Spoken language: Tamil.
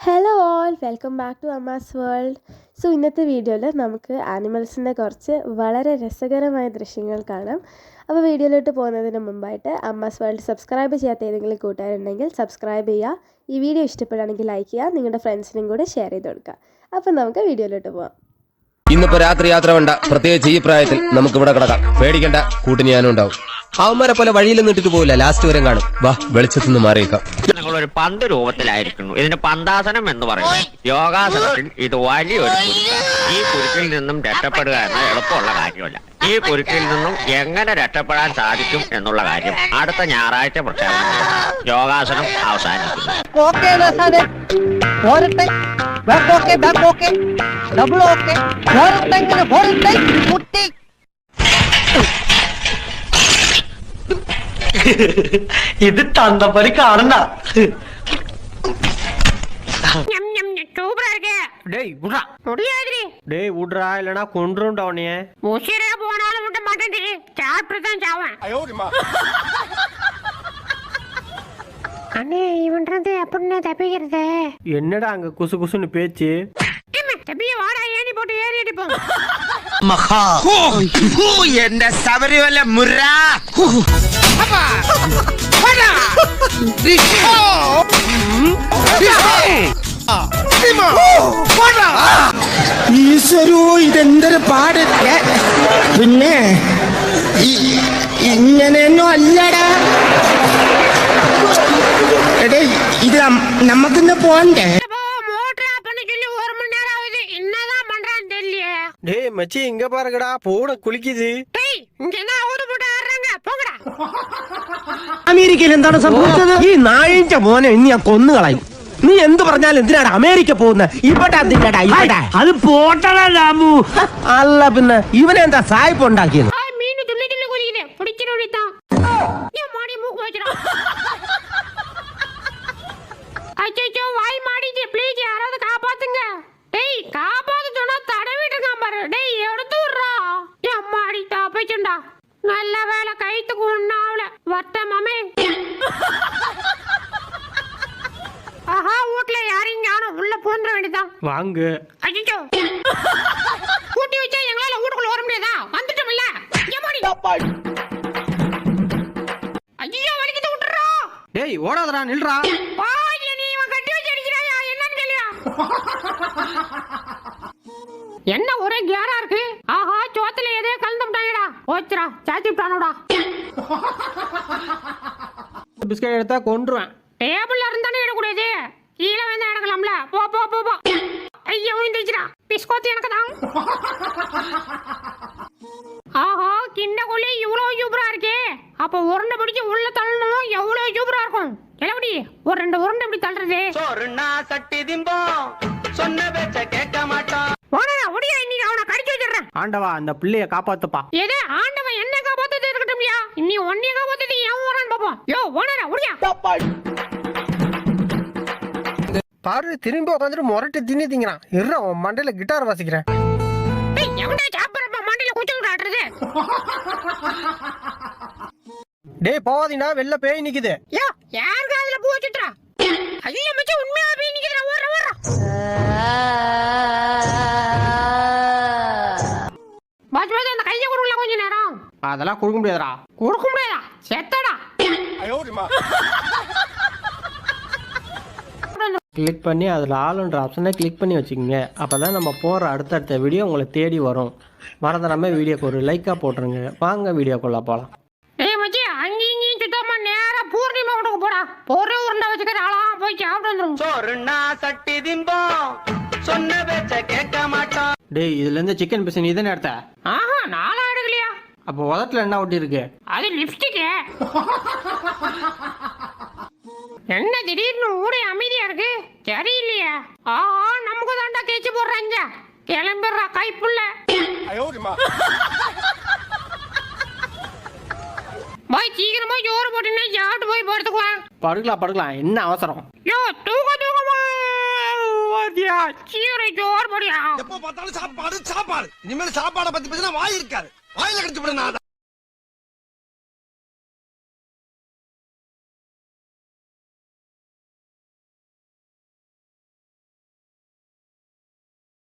Hello all welcome back to Amma's world. ഇന്നത്തെ വീഡിയോയിൽ നമുക്ക് ആനിമൽസിൻ്റെ കുറച്ച് വളരെ രസകരമായ ദൃശ്യങ്ങൾ കാണാം. അപ്പോൾ വീഡിയോയിലോട്ട് പോകുന്നതിന് മുമ്പായിട്ട് അമ്മാസ് വേൾഡ് സബ്സ്ക്രൈബ് ചെയ്യാത്ത ഏതെങ്കിലും കൂട്ടുകാരുണ്ടെങ്കിൽ സബ്സ്ക്രൈബ് ചെയ്യുക. ഈ വീഡിയോ ഇഷ്ടപ്പെടുകയാണെങ്കിൽ ലൈക്ക് ചെയ്യുക, നിങ്ങളുടെ ഫ്രണ്ട്സിനും കൂടെ ഷെയർ ചെയ്ത് കൊടുക്കുക. അപ്പോൾ നമുക്ക് വീഡിയോയിലോട്ട് പോകാം. ഇന്നിപ്പോ രാത്രി യാത്ര വേണ്ട, പ്രത്യേകിച്ച് ഈ പ്രായത്തിൽ നമുക്ക് ഇവിടെ കിടക്കാം. പേടിക്കണ്ട, കൂട്ടിന് ഞാനും ഉണ്ടാവും. അവന്മാരെ പോലെ വഴിയിൽ നിന്നിട്ട് പോവില്ല, ലാസ്റ്റ് വരെ കാണും. വാ, വെളിച്ചത്തുനിന്ന് മാറിയേക്കാം. ഞങ്ങളൊരു പന്ത് രൂപത്തിലായിരിക്കുന്നു. ഇതിന് പന്താസനം എന്ന് പറയുന്നത്. യോഗാസനത്തിൽ ഇത് വലിയൊരു കുരുക്കാണ്. ഈ കുരുക്കിൽ നിന്നും രക്ഷപ്പെടുക എന്ന എളുപ്പമുള്ള കാര്യമല്ല. ഈ കുരുക്കിൽ നിന്നും എങ്ങനെ രക്ഷപ്പെടാൻ സാധിക്കും എന്നുള്ള കാര്യം അടുത്ത ഞായറാഴ്ച പ്രഖ്യാപനം. യോഗാസനം അവസാനിക്കുന്നു. ഇത് തന്തപ്പരി കാണണ്ട. விடுறா இல்லனா கொன்றுண்டா உன்னைய. உசிரே போனாலும் விட மாட்டேன்டி, சாப்பிட்டு தான் சாவேன். அண்ணே இவன்றது எப்படின்னா தப்பிக்கிறது? என்னடா அங்க குசு குசுன்னு பேச்சு? தப்பிய வாடா, ஏணி போட்டு ஏறி அடிப்போம். மகா என்ன சபரிவல்ல முர்ரா ഈശ്വരോ, ഇതെന്തൊരു പാട്. പിന്നെ ഇങ്ങനെയൊന്നും അല്ലടാ. എടേ, ഇത് നമുക്കിന്ന് പോണ്ടേ? டேய் மச்சி, இங்க பாருங்கடா, போன குளிக்குது. അമേരിക്കയിൽ എന്താണ് സംഭവിച്ചത്? ഈ നായിന്റെ മോനെ ഇനി ഞാൻ കൊന്നുകളയും. നീ എന്ത് പറഞ്ഞാലും എന്തിനാണ് അമേരിക്ക പോകുന്നത്? ഇവിടെ അത് പോട്ടടാ രാമു. അല്ല പിന്നെ ഇവനെന്താ സായിപ്പ് ഉണ്ടാക്കിയത്? நல்ல வேலை கைத்துக்கு ஒண்ணாவல வட்டமாமே. ஆஹா, வீட்டுல யாரையும் காணோம், உள்ள போந்துட வேண்டியதான். வாங்க. அச்சோ, கூட்டி வச்சா எங்களால வீட்டுக்குள்ள வர முடியாதா? வந்துட்டோம்ல. ஐயோ, வலிக்கிட்டு விட்டுறா. டேய் ஓடாதடா, நில்றா. பாய், நீ இவன் கட்டி வச்சு அடிக்கிறாயா? என்னன்னு கேளியா? என்ன ஒரே கேரா இருக்கு? ஆஹா, சோத்துல எதே கலந்துட்டாங்கடா. ஓச்சரா, சாச்சி விட்டானோடா. பிஸ்கட் எடுத்தா கொன்றுவேன். டேபிள்ல இருந்தானே எடுக்கூடாது, கீழே வந்து எடுக்கலாம்ல. போ போ போ போ. ஐயோ, விழுந்துச்சுடா. பிஸ்கோத்து எனக்கு தான். ஆஹா, கிண்ட கொள்ளி இவ்வளவு சூப்பரா இருக்கே. அப்ப உருண்டை பிடிச்சி உள்ள தள்ளணும், எவ்வளவு சூப்பரா இருக்கும். எப்படி ஒரு 2 உருண்டை இப்படி தள்ளுறது? சட்டி திம்போம், சொன்ன பேச்ச கேட்க மாட்டான். ஒடியா, இன்னைக்கு அவனை கடிச்சு வச்சிடுறேன். ஆண்டவா, அந்த பிள்ளைய காப்பாத்துப்பா. எது ஆண்டவன் என்ன காப்பாத்தது இருக்கட்டும்யா? இன்னி ஒன்னே காப்பாத்தது ஏன் வரான்னு பாப்போம். யோ ஓனரா, ஒடியா. பாரு, திரும்பி உட்காந்துட்டு முரட்டு திங்கிறான். இருறா, உன் மண்டையில கிட்டார் வாசிக்கிறேன். எவன்டா சாப்பிடுறப்ப மண்டையில குச்சி காட்டுறது? டேய் போவாதீங்கடா, வெளில பேய் நிக்குது. யோ, யார் காதுல பூ வச்சுட்டா? ஐயோ மச்சான், உண்மையா பேய் நிக்குதுடா. ஓடுற ஓடுற. பாஸ் பாஸ், அந்த கையை கொடுக்கல கொஞ்ச நேரம். அதெல்லாம் கொடுக்க முடியாதுடா. கொடுக்க முடியாதா? செத்தடா. கிளிக் பண்ணி அதில் ஆளுன்ற ஆப்ஷனை கிளிக் பண்ணி வச்சுக்கோங்க. அப்போ தான் நம்ம போகிற அடுத்தடுத்த வீடியோ உங்களை தேடி வரும். மறந்துடாம வீடியோக்கு ஒரு லைக்காக போட்டுருங்க. வாங்க வீடியோக்குள்ள போகலாம். ஏய் மச்சி, அங்கேயும் சுத்தமா நேரா பூர்ணிமா வீட்டுக்கு போடா. போற உருண்டை வச்சுக்கிற ஆளா போய் சாப்பிட்டு வந்துடும். சோறுனா சட்டி திம்போம், சொன்ன பேச்ச கேட்க மாட்டான். டேய், இதுலேருந்து சிக்கன் பீஸ் நீ தானே எடுத்த? ஆஹா, நாளா எடுக்கலையா? அப்போ உதட்டில் என்ன ஒட்டி இருக்கு? அது லிப்ஸ்டிக். என்ன திடீர்னு ஊரே அமைதியா இருக்கு? சரியில்லையா? ஆஹா, நமக்கு தாண்டா கேச்சு போடுறாங்க. கிளம்பிடுறா கைப்புள்ள. போய் சீக்கிரமா ஜோறு போட்டுன்னா சாப்பிட்டு போய் படுத்துக்குவேன். படுக்கலாம், என்ன அவசரம்? யோ, தூக்கமா சீரை ஜோறு போடியா. எப்போ பார்த்தாலும் சாப்பாடு. இனிமேல் சாப்பாடை பத்தி பேசினா வாய் இருக்காது. வாயில கடிச்சு விட.